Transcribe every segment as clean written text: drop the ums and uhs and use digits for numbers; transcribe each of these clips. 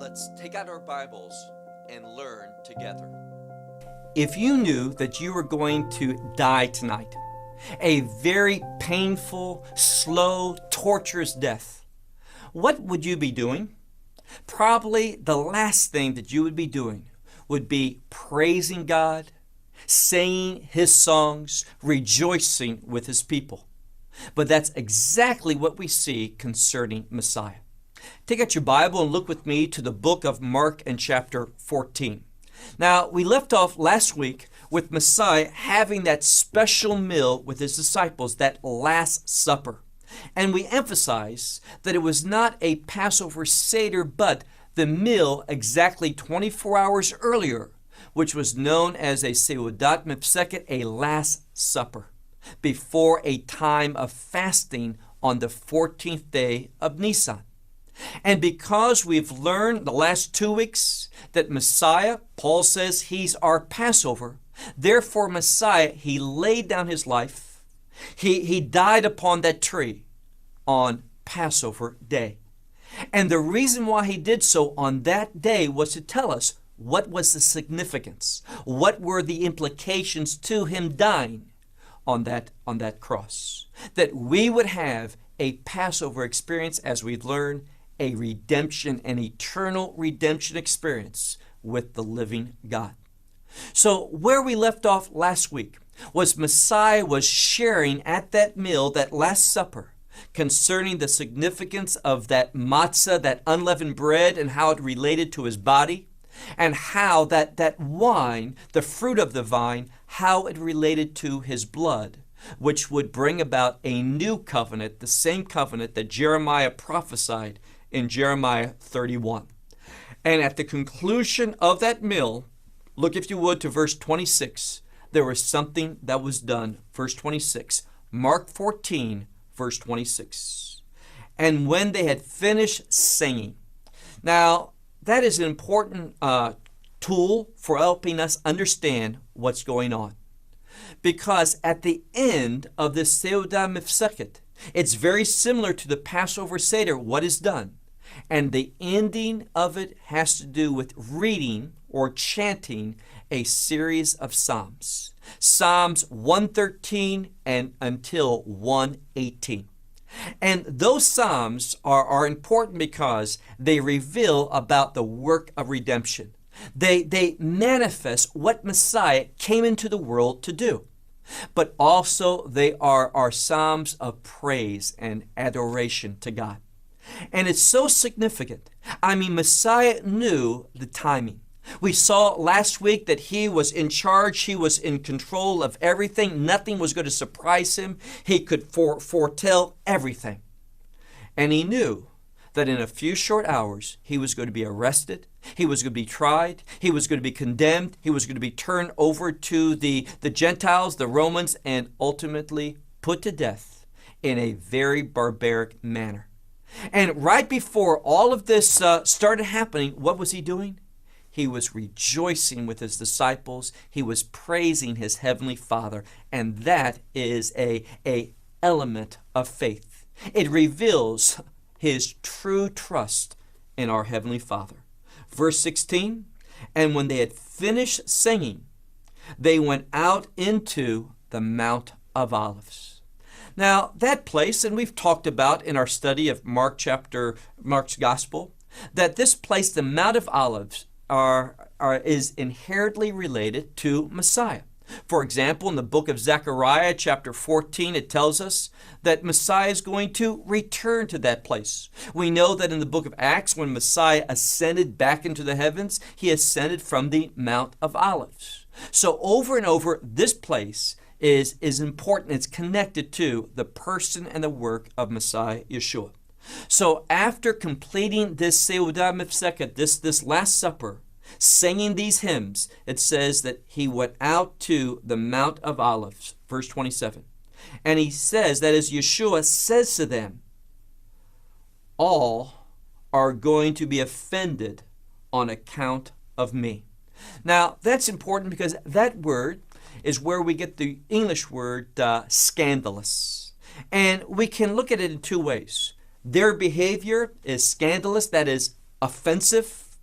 Let's take out our Bibles and learn together. If you knew that you were going to die tonight, a very painful, slow, torturous death, what would you be doing? Probably the last thing that you would be doing would be praising God, singing His songs, rejoicing with His people. But that's exactly what we see concerning Messiah. Take out your Bible and look with me to the book of Mark and chapter 14. Now, we left off last week with Messiah having that special meal with His disciples, that Last Supper. And we emphasize that it was not a Passover Seder, but the meal exactly 24 hours earlier, which was known as a Seuda Mafseket, a Last Supper, before a time of fasting on the 14th day of Nisan. And because we've learned the last 2 weeks that Messiah, Paul says He's our Passover, therefore Messiah, He laid down His life. He died upon that tree on Passover day. And the reason why He did so on that day was to tell us what was the significance, what were the implications to Him dying on that cross. That we would have a Passover experience, as we've learned, a redemption, an eternal redemption experience with the living God. So where we left off last week was Messiah was sharing at that meal, that Last Supper, concerning the significance of that matzah, that unleavened bread, and how it related to His body, and how that wine, the fruit of the vine, how it related to His blood, which would bring about a new covenant, the same covenant that Jeremiah prophesied in Jeremiah 31. And at the conclusion of that meal, look if you would to verse 26, there was something that was done. Verse 26, Mark 14, verse 26. And when they had finished singing. Now, that is an important tool for helping us understand what's going on. Because at the end of this Seuda Mafseket, it's very similar to the Passover Seder, what is done. And the ending of it has to do with reading or chanting a series of Psalms. Psalms 113 and until 118. And those Psalms are important because they reveal about the work of redemption. They manifest what Messiah came into the world to do. But also they are Psalms of praise and adoration to God. And it's so significant. I mean, Messiah knew the timing. We saw last week that He was in charge. He was in control of everything. Nothing was going to surprise Him. He could foretell everything. And He knew that in a few short hours, He was going to be arrested. He was going to be tried. He was going to be condemned. He was going to be turned over to the Gentiles, the Romans, and ultimately put to death in a very barbaric manner. And right before all of this started happening, what was He doing? He was rejoicing with His disciples. He was praising His Heavenly Father. And that is a element of faith. It reveals His true trust in our Heavenly Father. Verse 16, and when they had finished singing, they went out into the Mount of Olives. Now, that place, and we've talked about in our study of Mark's Gospel, that this place, the Mount of Olives, is inherently related to Messiah. For example, in the book of Zechariah, chapter 14, it tells us that Messiah is going to return to that place. We know that in the book of Acts, when Messiah ascended back into the heavens, He ascended from the Mount of Olives. So over and over, this place is important. It's connected to the person and the work of Messiah Yeshua. So after completing this Seuda Mafseket, this Last Supper, singing these hymns, it says that He went out to the Mount of Olives, verse 27. And He says that as Yeshua says to them, all are going to be offended on account of me. Now, that's important because that word is where we get the English word scandalous. And we can look at it in two ways. Their behavior is scandalous, that is offensive,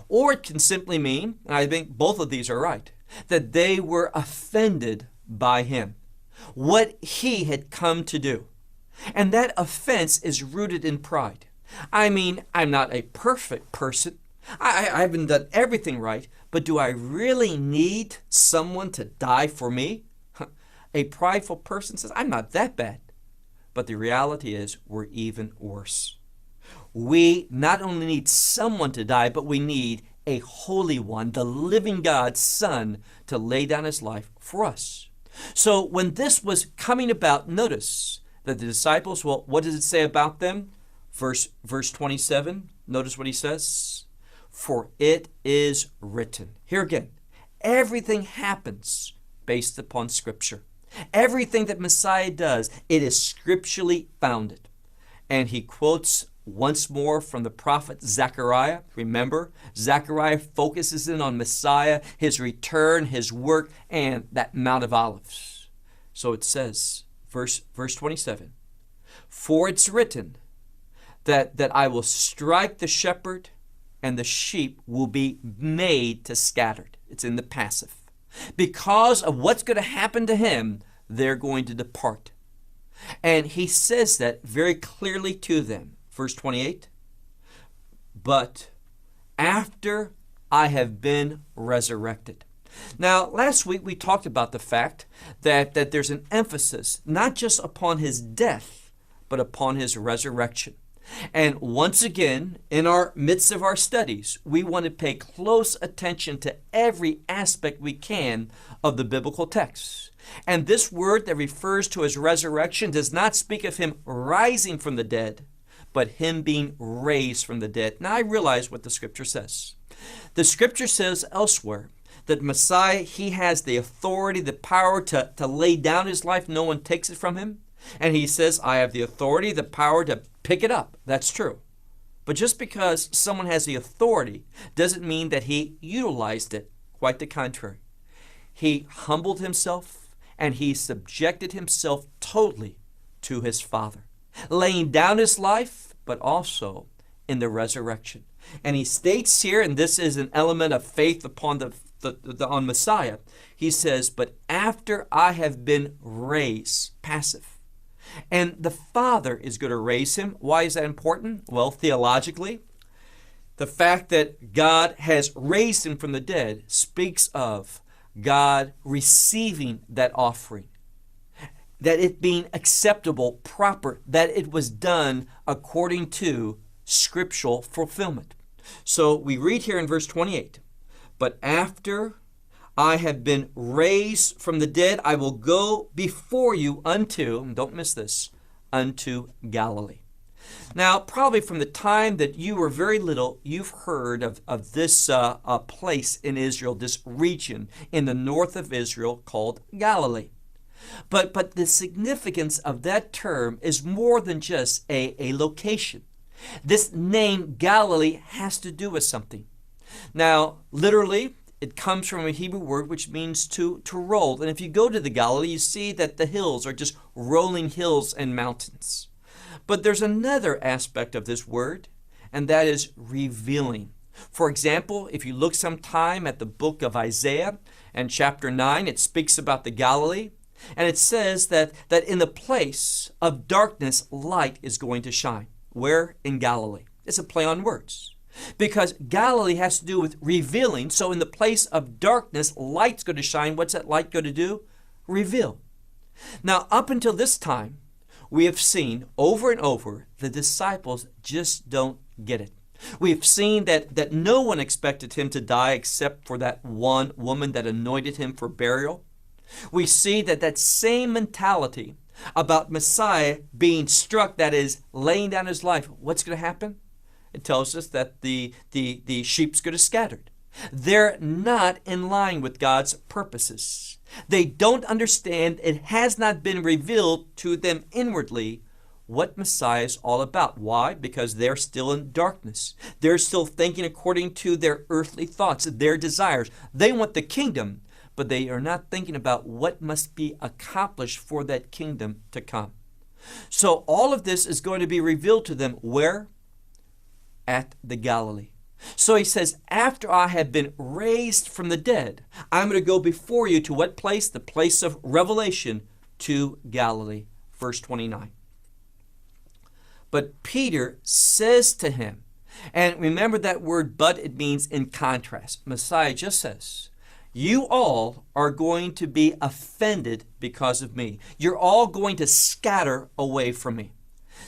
Or it can simply mean, and I think both of these are right, that they were offended by him, what he had come to do. And that offense is rooted in pride. I mean, I'm not a perfect person. I haven't done everything right, but do I really need someone to die for me? A prideful person says, I'm not that bad. But the reality is, we're even worse. We not only need someone to die, but we need a holy one, the living God's Son, to lay down his life for us. So when this was coming about, notice that the disciples, well, what does it say about them? Verse 27, notice what he says. For it is written. Here again, everything happens based upon Scripture. Everything that Messiah does, it is scripturally founded. And he quotes once more from the prophet Zechariah. Remember, Zechariah focuses in on Messiah, his return, his work, and that Mount of Olives. So it says, verse 27, for it's written that I will strike the shepherd and the sheep will be made to scattered. It's in the passive. Because of what's going to happen to him, they're going to depart. And he says that very clearly to them. Verse 28, but after I have been resurrected. Now, last week we talked about the fact that there's an emphasis not just upon his death, but upon his resurrection. And once again, in our midst of our studies, we want to pay close attention to every aspect we can of the biblical text. And this word that refers to his resurrection does not speak of him rising from the dead, but him being raised from the dead. Now I realize what the Scripture says. The Scripture says elsewhere that Messiah, he has the authority, the power to lay down his life. No one takes it from him. And he says, I have the authority, the power to pick it up. That's true. But just because someone has the authority doesn't mean that he utilized it. Quite the contrary. He humbled himself and he subjected himself totally to his Father, laying down his life, but also in the resurrection. And he states here, and this is an element of faith upon on Messiah, he says, but after I have been raised, passive. And the Father is going to raise him. Why is that important? Well, theologically, the fact that God has raised him from the dead speaks of God receiving that offering, that it being acceptable, proper, that it was done according to scriptural fulfillment. So we read here in verse 28, but after I have been raised from the dead, I will go before you unto, and don't miss this, unto Galilee. Now, probably from the time that you were very little, you've heard of this place in Israel, this region in the north of Israel called Galilee. But the significance of that term is more than just a location. This name Galilee has to do with something. Now, literally, it comes from a Hebrew word which means to roll. And if you go to the Galilee, you see that the hills are just rolling hills and mountains. But there's another aspect of this word, and that is revealing. For example, if you look sometime at the book of Isaiah and chapter 9, it speaks about the Galilee. And it says that in the place of darkness, light is going to shine. Where? In Galilee. It's a play on words. Because Galilee has to do with revealing. So in the place of darkness, light's going to shine. What's that light going to do? Reveal. Now, up until this time, we have seen over and over the disciples just don't get it. We've seen that no one expected him to die except for that one woman that anointed him for burial. We see that same mentality about Messiah being struck, that is, laying down his life. What's going to happen? It tells us that the sheep's going to scatter. They're not in line with God's purposes. They don't understand, it has not been revealed to them inwardly what Messiah is all about. Why? Because they're still in darkness. They're still thinking according to their earthly thoughts, their desires. They want the kingdom, but they are not thinking about what must be accomplished for that kingdom to come. So all of this is going to be revealed to them where? At the Galilee. So he says, after I have been raised from the dead, I'm going to go before you to what place? The place of revelation, to Galilee. Verse 29. But Peter says to him, and remember that word but, it means in contrast. Messiah just says, you all are going to be offended because of me. You're all going to scatter away from me.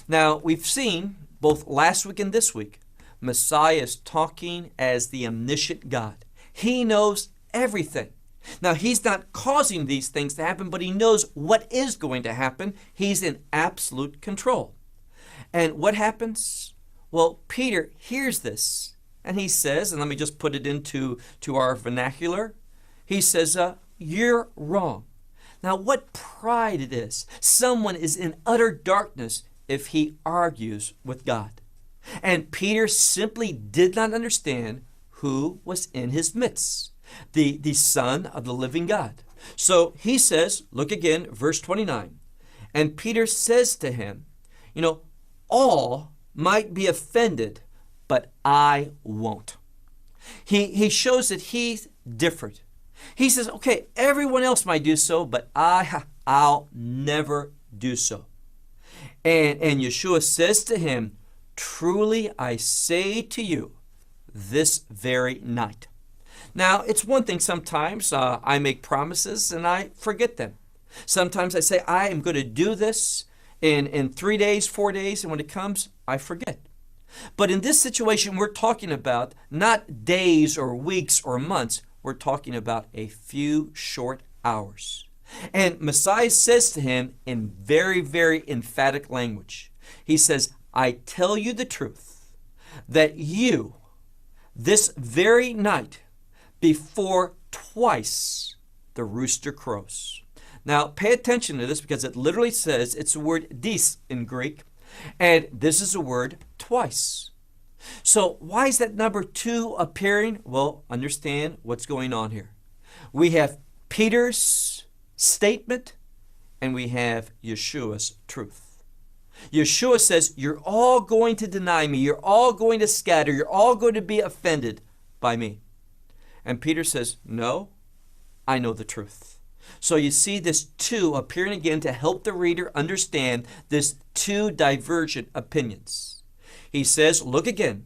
Now, we've seen both last week and this week, Messiah is talking as the omniscient God. He knows everything. Now, he's not causing these things to happen, but he knows what is going to happen. He's in absolute control. And what happens? Well, Peter hears this, and he says, and let me just put it into our vernacular, he says, you're wrong. Now, what pride it is. Someone is in utter darkness if he argues with God. And Peter simply did not understand who was in his midst, the Son of the living God. So he says, look again, verse 29. And Peter says to him, all might be offended, but I won't. He shows that he's different. He says, okay, everyone else might do so, but I'll never do so. And Yeshua says to him, truly I say to you, this very night. Now, it's one thing sometimes I make promises and I forget them. Sometimes I say, I am going to do this in 3 days, 4 days, and when it comes, I forget. But in this situation, we're talking about not days or weeks or months. We're talking about a few short hours. And Messiah says to him in very, very emphatic language, he says, I tell you the truth, that you, this very night, before twice the rooster crows. Now, pay attention to this because it literally says, it's the word dis in Greek, and this is the word twice. So why is that number 2 appearing? Well, understand what's going on here. We have Peter's statement, and we have Yeshua's truth. Yeshua says, you're all going to deny me. You're all going to scatter. You're all going to be offended by me. And Peter says, no, I know the truth. So you see this 2 appearing again to help the reader understand this 2 divergent opinions. He says, look again.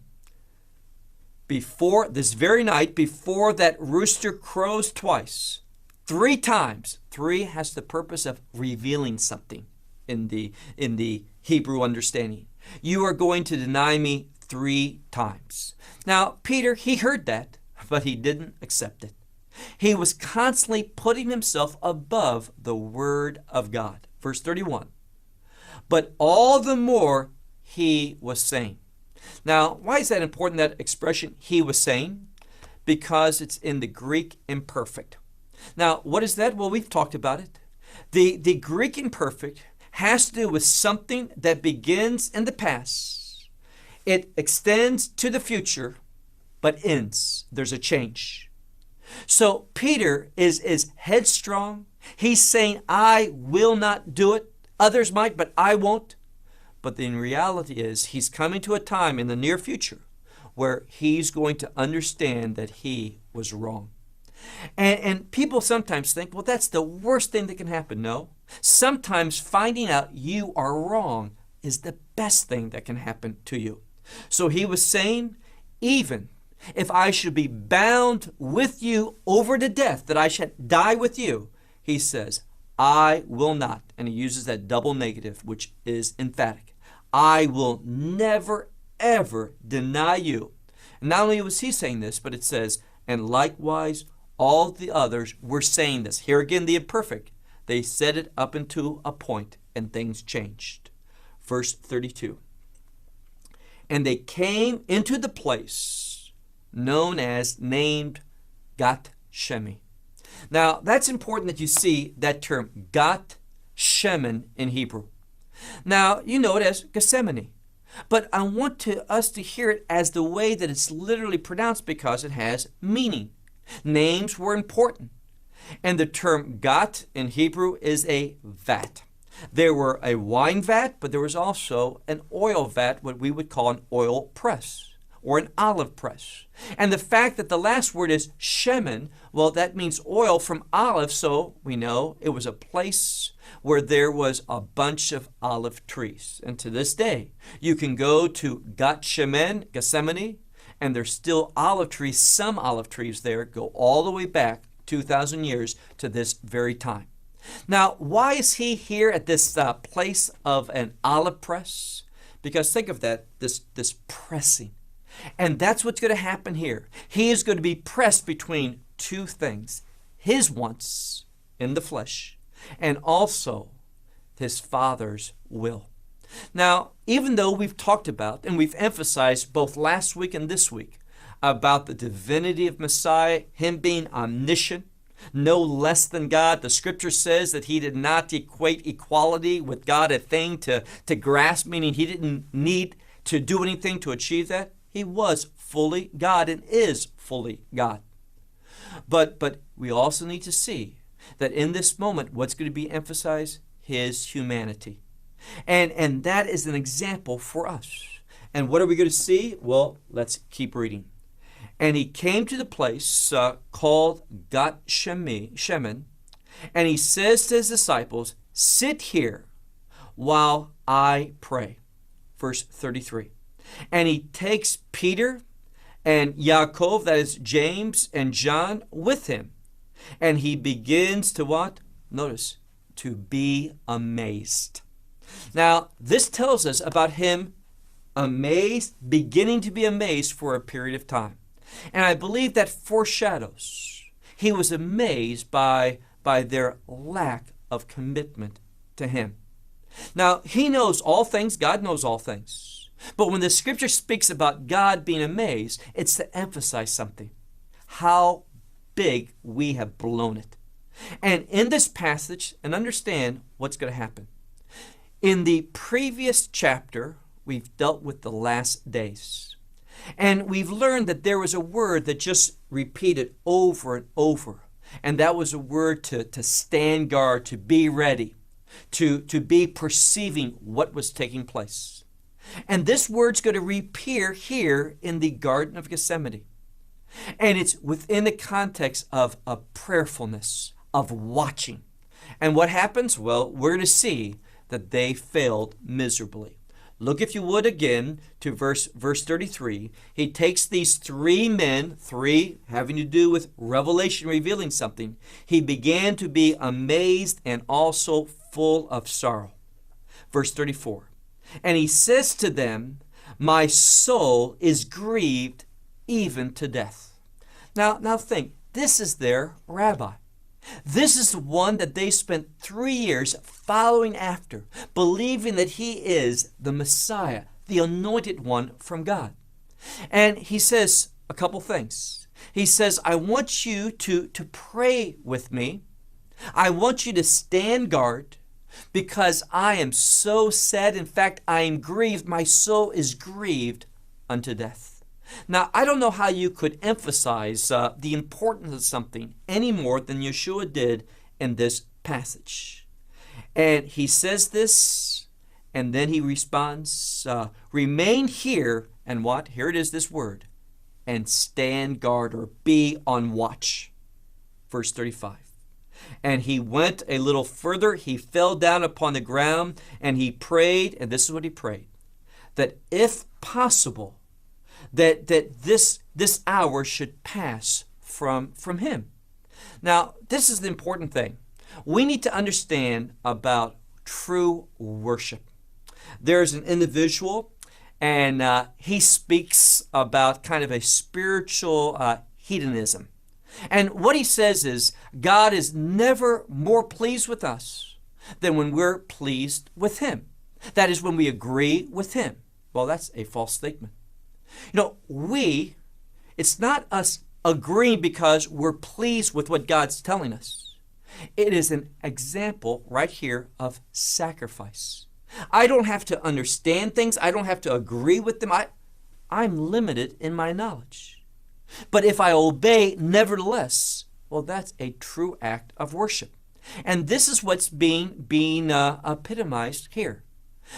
Before this very night, before that rooster crows twice, 3 times. 3 has the purpose of revealing something in the Hebrew understanding. You are going to deny me 3 times. Now, Peter, he heard that, but he didn't accept it. He was constantly putting himself above the Word of God. Verse 31. But all the more he was saying. Now, why is that important, that expression, he was saying? Because it's in the Greek imperfect. Now, what is that? Well, we've talked about it. The Greek imperfect has to do with something that begins in the past. It extends to the future, but ends. There's a change. So Peter is headstrong. He's saying, I will not do it. Others might, but I won't. But the reality is he's coming to a time in the near future where he's going to understand that he was wrong. And people sometimes think, well, that's the worst thing that can happen. No. Sometimes finding out you are wrong is the best thing that can happen to you. So he was saying, even if I should be bound with you over to death, that I should die with you, he says, I will not. And he uses that double negative, which is emphatic. I will never, ever deny you. And not only was he saying this, but it says, and likewise, all the others were saying this. Here again, the imperfect. They said it up until a point, and things changed. Verse 32. And they came into the place known as named Gat Shemi. Now, that's important that you see that term, Gat Shemen, in Hebrew. Now, you know it as Gethsemane. But I want us to hear it as the way that it's literally pronounced because it has meaning. Names were important. And the term gat in Hebrew is a vat. There were a wine vat, but there was also an oil vat, what we would call an oil press. or an olive press. And the fact that the last word is shemen, well, that means oil from olive, so we know it was a place where there was a bunch of olive trees. And to this day, you can go to Gethsemane, and there's still olive trees, some olive trees there, go all the way back 2,000 years to this very time. Now, why is he here at this place of an olive press? Because think of that, this pressing. And that's what's going to happen here. He is going to be pressed between two things. His wants in the flesh and also his Father's will. Now, even though we've talked about and we've emphasized both last week and this week about the divinity of Messiah, him being omniscient, no less than God. The scripture says that he did not equate equality with God a thing to grasp, meaning he didn't need to do anything to achieve that. He was fully God and is fully God. But we also need to see that in this moment, what's going to be emphasized? His humanity. And that is an example for us. And what are we going to see? Well, let's keep reading. And he came to the place called Gethsemane, and he says to his disciples, sit here while I pray. Verse 33. And he takes Peter and Yaakov, that is James and John, with him. And he begins to what? Notice, to be amazed. Now, this tells us about him amazed, beginning to be amazed for a period of time. And I believe that foreshadows he was amazed by their lack of commitment to him. Now, he knows all things. God knows all things. But when the scripture speaks about God being amazed, it's to emphasize something. How big we have blown it. And in this passage, and understand what's going to happen. In the previous chapter, we've dealt with the last days. And we've learned that there was a word that just repeated over and over. And that was a word to stand guard, to be ready, to be perceiving what was taking place. And this word's going to reappear here in the Garden of Gethsemane. And it's within the context of a prayerfulness, of watching. And what happens? Well, we're going to see that they failed miserably. Look, if you would, again to verse 33. He takes these three men, three having to do with revelation, revealing something. He began to be amazed and also full of sorrow. Verse 34. And he says to them, my soul is grieved even to death. Now think, this is their rabbi. This is the one that they spent 3 years following after, believing that he is the Messiah, the anointed one from God. And he says a couple things. He says, I want you to pray with me. I want you to stand guard because I am so sad. In fact, I am grieved. My soul is grieved unto death. Now, I don't know how you could emphasize the importance of something any more than Yeshua did in this passage. And he says this, and then he responds, remain here, and what? Here it is, this word, and stand guard or be on watch. Verse 35. And he went a little further, he fell down upon the ground, and he prayed, and this is what he prayed, that if possible, that this hour should pass from him. Now, this is the important thing. We need to understand about true worship. There's an individual, and he speaks about kind of a spiritual hedonism. And what he says is, God is never more pleased with us than when we're pleased with him. That is when we agree with him. Well, that's a false statement. You know, it's not us agreeing because we're pleased with what God's telling us. It is an example right here of sacrifice. I don't have to understand things. I don't have to agree with them. I'm limited in my knowledge. But if I obey nevertheless, well, that's a true act of worship. And this is what's being epitomized here.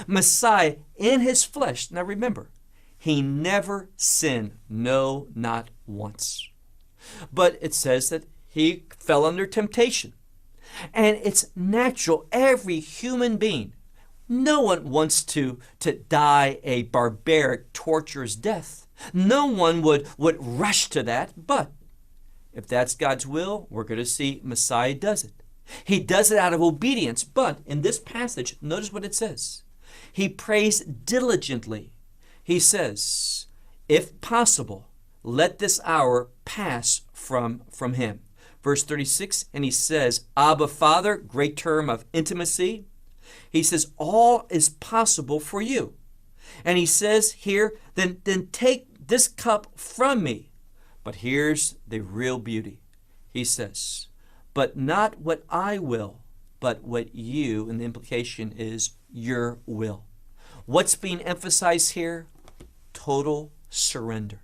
Messiah in his flesh. Now remember, He never sinned, no, not once. But it says that he fell under temptation. And it's natural, every human being, no one wants to die a barbaric, torturous death. No one would rush to that, but if that's God's will, we're going to see Messiah does it. He does it out of obedience, but in this passage, notice what it says. He prays diligently. He says, if possible, let this hour pass from him. Verse 36, and he says, Abba, Father, great term of intimacy. He says, all is possible for you. And he says here, then take this cup from me. But here's the real beauty. He says, but not what I will, but what you, and the implication is your will. What's being emphasized here? Total surrender.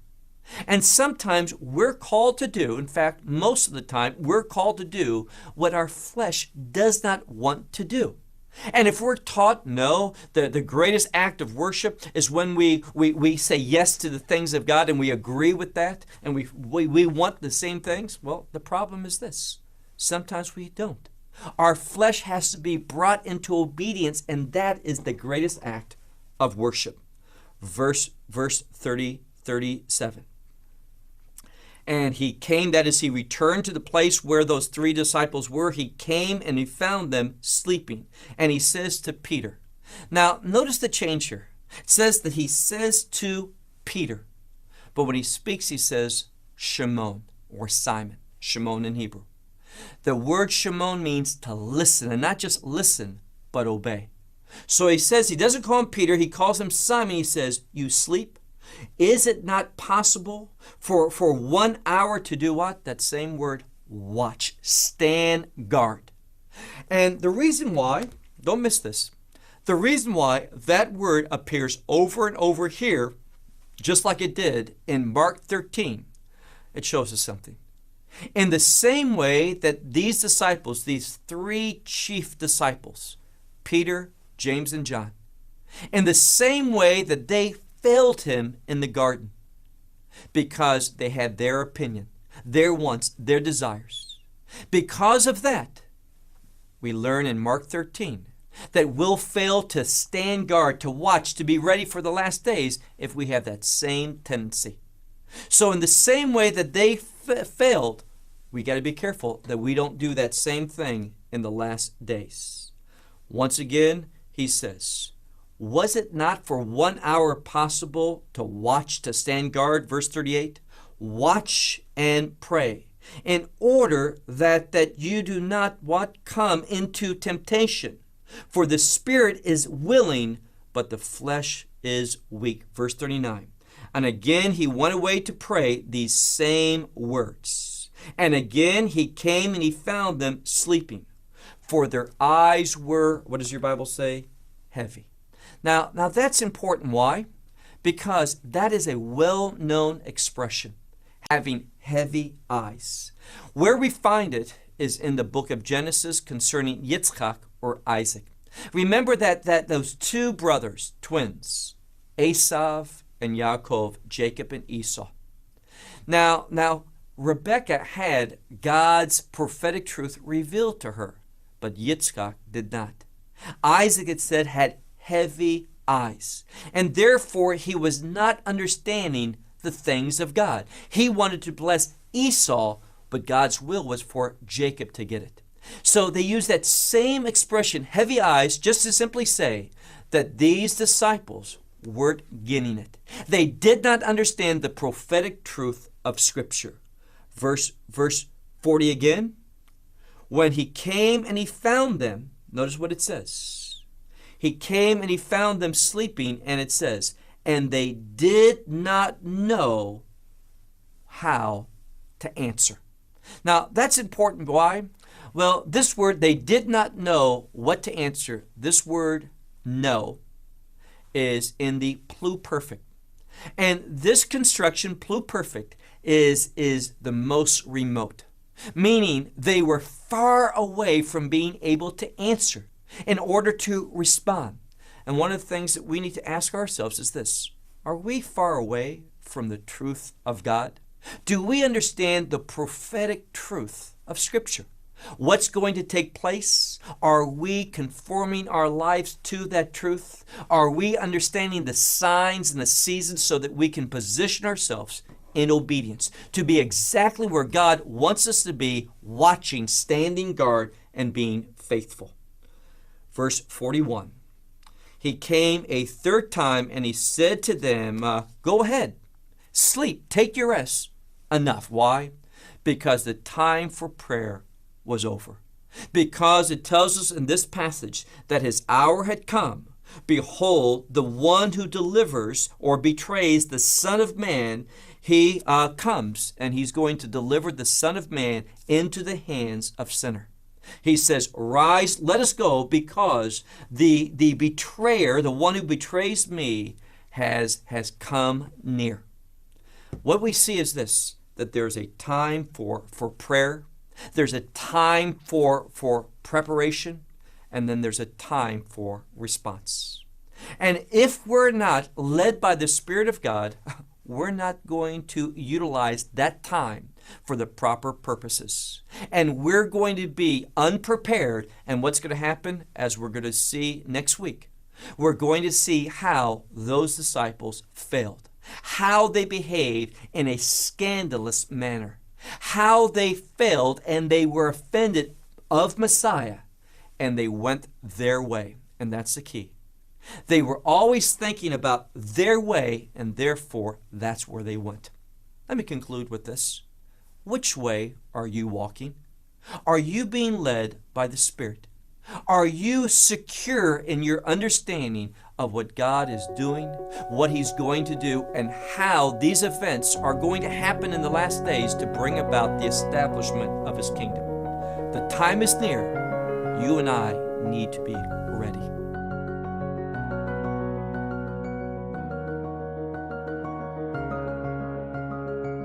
And sometimes we're called to do, in fact, most of the time, we're called to do what our flesh does not want to do. And if we're taught, no, the greatest act of worship is when we say yes to the things of God and we agree with that and we want the same things, well, the problem is this. Sometimes we don't. Our flesh has to be brought into obedience, and that is the greatest act of worship. Verse 37. And he came, that is, he returned to the place where those three disciples were. He came and he found them sleeping. And he says to Peter. Now, notice the change here. It says that he says to Peter. But when he speaks, he says Shimon or Simon. Shimon in Hebrew. The word Shimon means to listen, and not just listen, but obey. So he says, he doesn't call him Peter, he calls him Simon. He says, you sleep? Is it not possible for 1 hour to do what? That same word, watch, stand guard. And the reason why, don't miss this, the reason why that word appears over and over here, just like it did in Mark 13, it shows us something. In the same way that these disciples, these three chief disciples, Peter, James, and John, in the same way that they failed him in the garden because they had their opinion, their wants, their desires. Because of that, we learn in Mark 13 that we'll fail to stand guard, to watch, to be ready for the last days if we have that same tendency. So in the same way that they failed, we got to be careful that we don't do that same thing in the last days. Once again, he says, was it not for 1 hour possible to watch, to stand guard? Verse 38, watch and pray in order that you do not come into temptation. For the spirit is willing, but the flesh is weak. Verse 39, and again he went away to pray these same words. And again he came and he found them sleeping, for their eyes were, what does your Bible say? Heavy. Now that's important. Why? Because that is a well-known expression, having heavy eyes. Where we find it is in the book of Genesis concerning Yitzchak or Isaac. Remember that those two brothers, twins, Esav and Yaakov, Jacob and Esau. Now Rebekah had God's prophetic truth revealed to her, but Yitzchak did not. Isaac, it said, had heavy eyes, and therefore he was not understanding the things of God. He wanted to bless Esau, but God's will was for Jacob to get it. So they use that same expression, heavy eyes, just to simply say that these disciples weren't getting it. They did not understand the prophetic truth of Scripture. Verse 40 again. When he came and he found them, notice what it says. He came and he found them sleeping, and it says, and they did not know how to answer. Now, that's important. Why? Well, this word, they did not know what to answer. This word, know, is in the pluperfect. And this construction, pluperfect, is the most remote, meaning they were far away from being able to answer in order to respond. And one of the things that we need to ask ourselves is this: Are we far away from the truth of God? Do we understand the prophetic truth of Scripture? What's going to take place? Are we conforming our lives to that truth? Are we understanding the signs and the seasons so that we can position ourselves in obedience to be exactly where God wants us to be, watching, standing guard, and being faithful? Verse 41. He came a third time and he said to them, go ahead, sleep, take your rest. Enough. Why? Because the time for prayer was over. Because it tells us in this passage that his hour had come. Behold, the one who delivers or betrays the Son of Man, he comes, and he's going to deliver the Son of Man into the hands of sinner. He says, rise, let us go, because the betrayer, the one who betrays me, has come near. What we see is this, that there's a time for prayer, there's a time for preparation, and then there's a time for response. And if we're not led by the Spirit of God, we're not going to utilize that time for the proper purposes. And we're going to be unprepared. And what's going to happen, as we're going to see next week, we're going to see how those disciples failed, how they behaved in a scandalous manner, how they failed and they were offended of Messiah, and they went their way. And that's the key. They were always thinking about their way, and therefore that's where they went. Let me conclude with this. Which way are you walking? Are you being led by the Spirit? Are you secure in your understanding of what God is doing, what He's going to do, and how these events are going to happen in the last days to bring about the establishment of His kingdom? The time is near. You and I need to be ready.